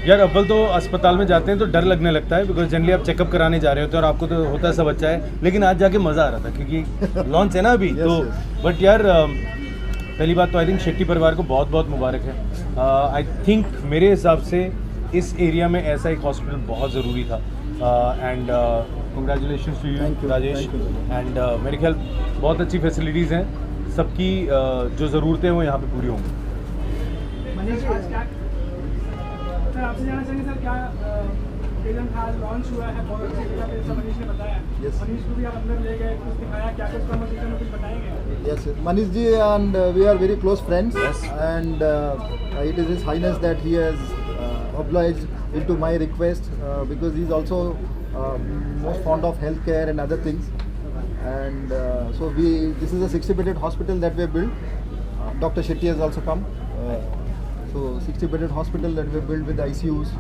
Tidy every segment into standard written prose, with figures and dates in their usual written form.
यार अव्वल तो अस्पताल में जाते हैं तो डर लगने लगता है, बिकॉज जनरली आप चेकअप कराने जा रहे होते हैं और आपको तो होता है सब अच्छा है, लेकिन आज जाके मज़ा आ रहा था क्योंकि लॉन्च है ना अभी। तो बट यार पहली बात तो आई थिंक शेट्टी परिवार को बहुत बहुत मुबारक है। आई थिंक मेरे हिसाब से इस एरिया में ऐसा एक हॉस्पिटल बहुत ज़रूरी था and congratulations to you Rajesh. And मेरे ख्याल बहुत अच्छी फैसिलिटीज़ हैं, सबकी जो ज़रूरतें हैं वो यहाँ पे पूरी होंगी। सर आपसे जानना चाहेंगे सर, क्या ओकेजन था, लॉन्च हुआ है बहुत अच्छी जगह पे, सब मनीष ने बताया। मनीष को भी आप अंदर ले गए, कुछ दिखाया, क्या कुछ कन्वर्सेशन में कुछ बताएंगे? Yes, Manish ji and we are very close friends. Yes. And it is His Highness that he has obliged into my request because he is also most fond of healthcare and other things. And so this is a 60-bedded hospital that we have built. Dr. Shetty has also come. So 60-bedded hospital that we have built with ICUs.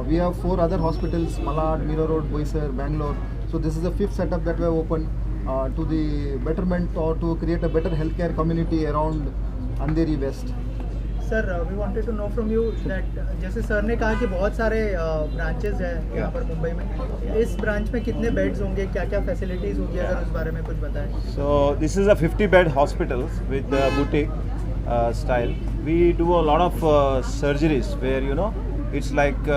We have 4 other hospitals: Malad, Mira Road, Boisar, Bangalore. So this is the 5th setup that we have opened to the betterment or to create a better healthcare community around Andheri West. Sir we wanted to know from you that जैसे sir ने कहा कि बहुत सारे branches हैं यहाँ पर मुंबई में, इस ब्रांच में कितने बेड्स होंगे, क्या क्या फैसिलिटीज़ होंगी, अगर उस बारे में कुछ बताएं। So this is a 50-bed hospital with boutique style. We do a lot of surgeries where it's like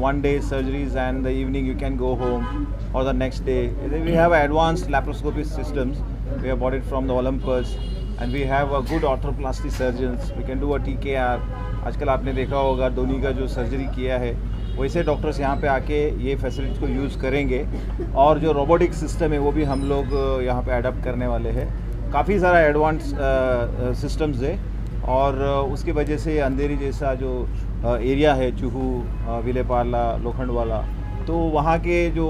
one day surgeries and the evening you can go home or the next day. We have advanced laparoscopy systems. We have bought it from the Olympus. And we have a good arthroplasty surgeons. We can do a TKR. आजकल आपने देखा होगा धोनी का जो surgery किया है, वैसे doctors यहाँ पे आके ये फैसिलिटीज़ को यूज़ करेंगे। और जो रोबोटिक सिस्टम है वो भी हम लोग यहाँ पे अडॉप्ट करने वाले हैं। काफ़ी सारा एडवांस सिस्टम्स है और उसकी वजह से अंधेरी जैसा जो एरिया है, चूहू, विलेपार्ला, लोखंडवाला, तो वहाँ के जो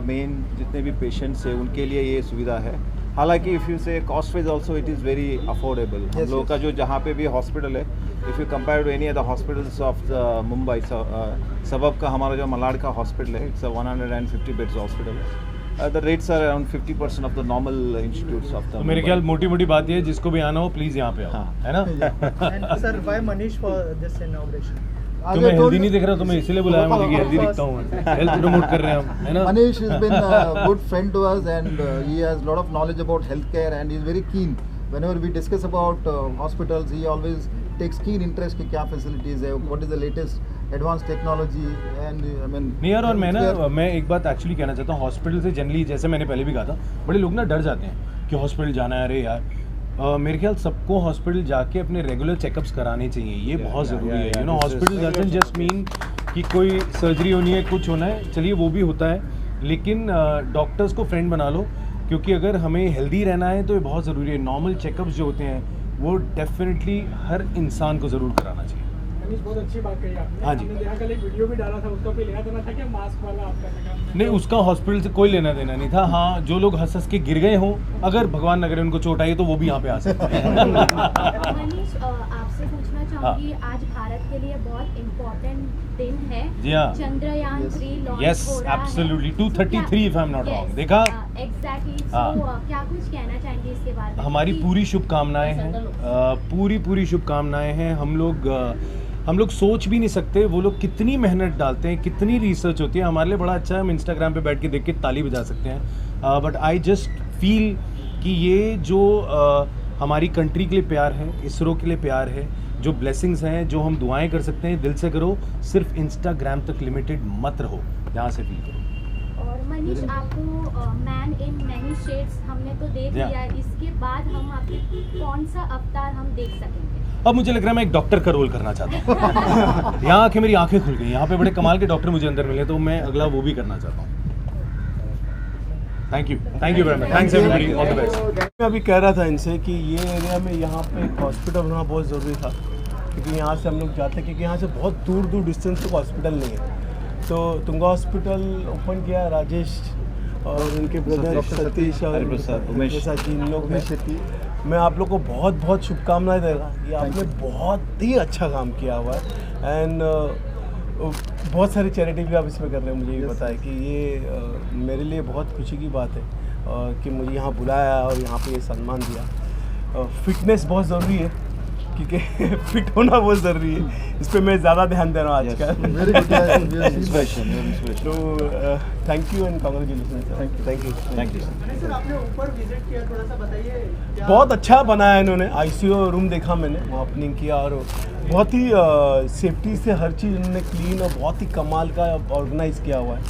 मेन जितने भी पेशेंट्स हैं उनके लिए ये सुविधा है। हालांकि if you say cost wise also it is very affordable. हम लोगों का जो जहाँ पे भी हॉस्पिटल है, if you compare to any other hospitals of Mumbai, suburb का हमारा जो मलाड का हॉस्पिटल है, it's 150 beds hospital. The rates are around 50% of the normal institutes of the. मेरे ख्याल मोटी मोटी बात ये है, जिसको भी आना हो प्लीज़ यहाँ पे आओ। हाँ, है ना? Sir why Manish for this inauguration? तुम्हें हेल्दी नहीं दिख रहा, तुम्हें इसीलिए बुलाया मुझे कि हेल्दी दिखता हूँ, हेल्थ प्रमोट कर रहे हैं हम, है ना? Manish has been a good friend to us and he has a lot of knowledge about healthcare and he is very keen. Whenever we discuss about hospitals, he always takes keen interest कि क्या facilities है, what is the latest advanced technology and I mean. नहीं यार, और मैं एक बात actually कहना चाहता हूँ, हॉस्पिटल से जनरली जैसे मैंने पहले भी कहा था, बड़े लोग ना डर जाते हैं कि हॉस्पिटल जाना है। अरे यार मेरे ख्याल सबको हॉस्पिटल जाके अपने रेगुलर चेकअप्स कराने चाहिए, ये बहुत ज़रूरी है। You know, hospital doesn't just mean कि कोई सर्जरी होनी है, कुछ होना है, चलिए वो भी होता है, लेकिन डॉक्टर्स को फ्रेंड बना लो, क्योंकि अगर हमें हेल्दी रहना है तो ये बहुत ज़रूरी है। नॉर्मल चेकअप्स जो होते हैं वो डेफिनेटली हर इंसान को ज़रूर कराना चाहिए। बहुत अच्छी बात कही आपने। हाँ जी। हमने देखा कल एक वीडियो भी डाला था, उसका कोई लेना देना था क्या मास्क वाला आपका? नहीं, उसका हॉस्पिटल से कोई लेना देना नहीं था। हाँ, जो लोग हंस हंस के गिर गए हों, अगर भगवान न करे उनको चोट आई तो वो भी यहाँ पे आ सकते हैं। मनीष, आपसे पूछना चाहूँगी, आज भारत के लिए बहुत इम्पोर्टेंट दिन है। जी हाँ, चंद्रयान 3 लॉन्च यस हो रहा है। Absolutely 233 if I am not wrong. देखा? एग्जैक्टली। हाँ। क्या कुछ कहना चाहेंगे इसके बारे में? हमारी पूरी शुभकामनाएं हैं, पूरी शुभकामनाएं हैं। हम लोग सोच भी नहीं सकते वो लोग कितनी मेहनत डालते हैं, कितनी रिसर्च होती है। हमारे लिए बड़ा अच्छा है, हम इंस्टाग्राम पे बैठ के देख के ताली बजा सकते हैं, बट आई जस्ट फील कि ये जो हमारी कंट्री के लिए प्यार है, इसरो के लिए प्यार है, जो ब्लेसिंग्स हैं, जो हम दुआएं कर सकते हैं दिल से करो, सिर्फ इंस्टाग्राम तक लिमिटेड मत रहो, यहाँ से फील करो। और मनीष, आपको मैन इन मैनी शेड्स हमने तो देख लिया है, इसके बाद हम आपके कौन सा अवतार हम देख सकेंगे? अब मुझे लग रहा है मैं एक डॉक्टर का रोल करना चाहता हूँ। यहाँ आके मेरी आंखें खुल गई, यहाँ पे बड़े कमाल के डॉक्टर मुझे अंदर मिले, तो मैं अगला वो भी करना चाहता हूँ। Thank you very much, thanks everybody, all the best. मैं अभी कह रहा था इनसे कि ये एरिया में यहाँ पे एक हॉस्पिटल होना बहुत ज़रूरी था, क्योंकि यहाँ से हम लोग जाते हैं, क्योंकि यहाँ से बहुत दूर दूर डिस्टेंस तक हॉस्पिटल नहीं है। तो तुंगा हॉस्पिटल ओपन किया राजेश और उनके ब्रदर सतीश और उमेश जी, इन लोग हैं। मैं आप लोग को बहुत बहुत शुभकामनाएं देगा, ये आपने बहुत ही अच्छा काम किया हुआ है। एंड बहुत सारी चैरिटी भी आप इसमें कर रहे हैं, मुझे भी पता है कि ये मेरे लिए बहुत खुशी की बात है कि मुझे यहाँ बुलाया और यहाँ पे ये सम्मान दिया। फिटनेस बहुत ज़रूरी है, क्योंकि फिट होना बहुत ज़रूरी है, इस पर मैं ज़्यादा ध्यान दे रहा हूँ आजकल। तो thank you and congratulation. Thank you. Sir, आपने ऊपर विजिट किया, थोड़ा सा बताइए। बहुत अच्छा बनाया इन्होंने, आईसीयू रूम देखा मैंने, वहाँ ओपनिंग किया और बहुत ही सेफ्टी से हर चीज़ इन्होंने क्लीन और बहुत ही कमाल का ऑर्गेनाइज किया हुआ है।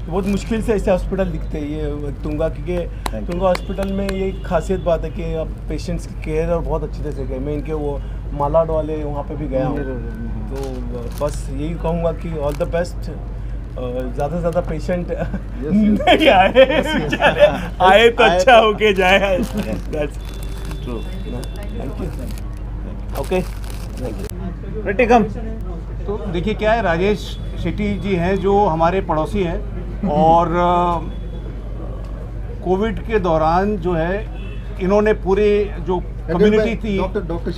बहुत मुश्किल से ऐसे हॉस्पिटल दिखते हैं ये तुंगा, क्योंकि तुंगा हॉस्पिटल में ये खासियत बात है कि आप पेशेंट्स की केयर और बहुत अच्छे से गए। मैं इनके वो मालाड वाले वहाँ पे भी गया हूँ, तो बस यही कहूँगा कि ऑल द बेस्ट। ज़्यादा से ज़्यादा पेशेंट नहीं आए तो अच्छा होके जाए। ओके, तो देखिए क्या है, राजेश शेट्टी जी हैं जो हमारे पड़ोसी हैं, और कोविड के दौरान जो है इन्होंने पूरे जो कम्युनिटी थी, डॉक्टर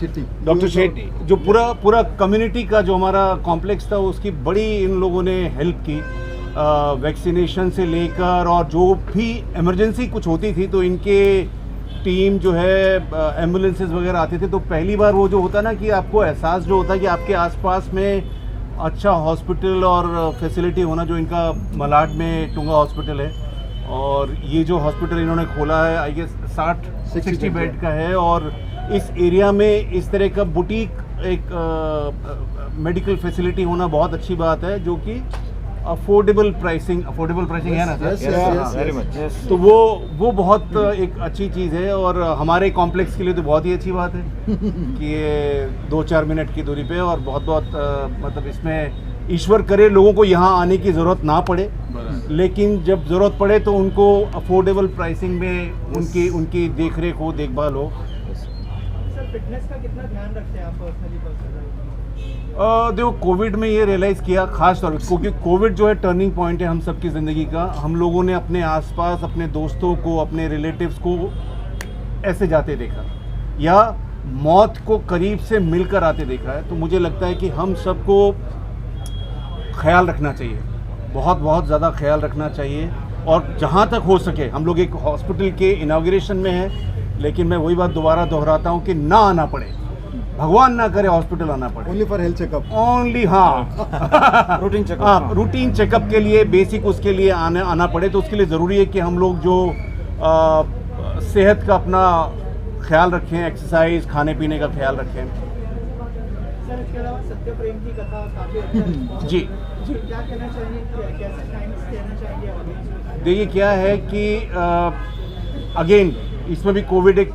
शेट्टी जो पूरा कम्युनिटी का जो हमारा कॉम्प्लेक्स था उसकी बड़ी इन लोगों ने हेल्प की, वैक्सीनेशन से लेकर, और जो भी इमरजेंसी कुछ होती थी तो इनके टीम जो है एम्बुलेंसेस वगैरह आते थे। तो पहली बार वो जो होता ना कि आपको एहसास जो होता है कि आपके आसपास में अच्छा हॉस्पिटल और फैसिलिटी होना, जो इनका मलाड में टुंगा हॉस्पिटल है, और ये जो हॉस्पिटल इन्होंने खोला है आई गेस 60 बेड का है, और इस एरिया में इस तरह का बुटीक एक मेडिकल फैसिलिटी होना बहुत अच्छी बात है, जो कि अफोर्डेबल प्राइसिंग है ना सर? Very much. तो वो बहुत एक अच्छी चीज़ है, और हमारे कॉम्प्लेक्स के लिए तो बहुत ही अच्छी बात है कि ये 2-4 मिनट की दूरी पे, और बहुत मतलब इसमें ईश्वर करे लोगों को यहाँ आने की ज़रूरत ना पड़े, लेकिन जब ज़रूरत पड़े तो उनको अफोर्डेबल प्राइसिंग में उनकी देख रेख हो, देखभाल हो। सर, फिटनेस का कितना ध्यान रखते हैं आप पर्सनली? देखो, कोविड में ये रियलाइज़ किया खास तौर पर, क्योंकि कोविड जो है टर्निंग पॉइंट है हम सबकी ज़िंदगी का। हम लोगों ने अपने आसपास अपने दोस्तों को, अपने रिलेटिव्स को ऐसे जाते देखा, या मौत को करीब से मिलकर आते देखा है। तो मुझे लगता है कि हम सबको ख्याल रखना चाहिए, बहुत ज़्यादा ख्याल रखना चाहिए, और जहाँ तक हो सके हम लोग एक हॉस्पिटल के इनॉग्रेशन में हैं, लेकिन मैं वही बात दोबारा दोहराता हूँ कि ना आना पड़े, भगवान ना करे हॉस्पिटल आना पड़े, only for health checkup, only, हाँ रूटीन चेकअप के लिए, बेसिक उसके लिए आना पड़े। तो उसके लिए ज़रूरी है कि हम लोग जो सेहत का अपना ख्याल रखें, एक्सरसाइज, खाने पीने का ख्याल रखें। सर, इसके अलावा सत्य प्रेम की कथा काफ़ी अच्छा जी, क्या कहना चाहिए, कैसे थैंक्स कहना चाहिए ऑडियंस? देखिए क्या है कि अगेन इसमें भी कोविड एक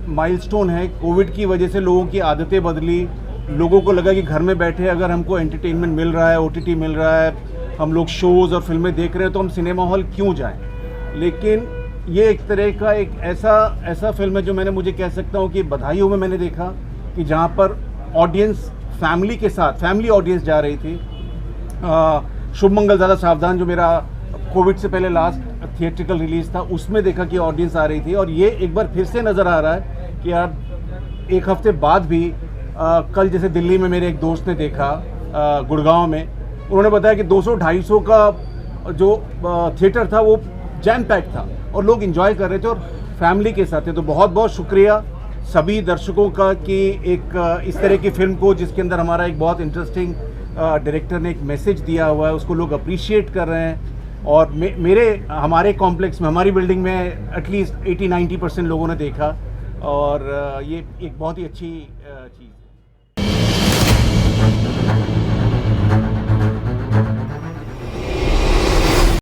माइलस्टोन है। कोविड की वजह से लोगों की आदतें बदली, लोगों को लगा कि घर में बैठे अगर हमको एंटरटेनमेंट मिल रहा है, OTT मिल रहा है, हम लोग शोज़ और फिल्में देख रहे हैं, तो हम सिनेमा हॉल क्यों जाएं। लेकिन ये एक तरह का एक ऐसा फिल्म है जो मुझे कह सकता हूँ कि बधाइयों में मैंने देखा कि जहाँ पर ऑडियंस फैमिली के साथ, फैमिली ऑडियंस जा रही थी। शुभ मंगल ज़्यादा सावधान जो मेरा कोविड से पहले लास्ट थिएट्रिकल रिलीज़ था, उसमें देखा कि ऑडियंस आ रही थी, और ये एक बार फिर से नज़र आ रहा है कि यार एक हफ्ते बाद भी कल जैसे दिल्ली में मेरे एक दोस्त ने देखा, गुड़गांव में, उन्होंने बताया कि 200-250 का जो थिएटर था वो जैम पैक था और लोग एंजॉय कर रहे थे और फैमिली के साथ थे। तो बहुत बहुत शुक्रिया सभी दर्शकों का कि एक इस तरह की फिल्म को, जिसके अंदर हमारा एक बहुत इंटरेस्टिंग डायरेक्टर ने एक मैसेज दिया हुआ है, उसको लोग अप्रिशिएट कर रहे हैं। और हमारे कॉम्प्लेक्स में, हमारी बिल्डिंग में एटलीस्ट 80-90% लोगों ने देखा। और ये एक बहुत ही अच्छी चीज़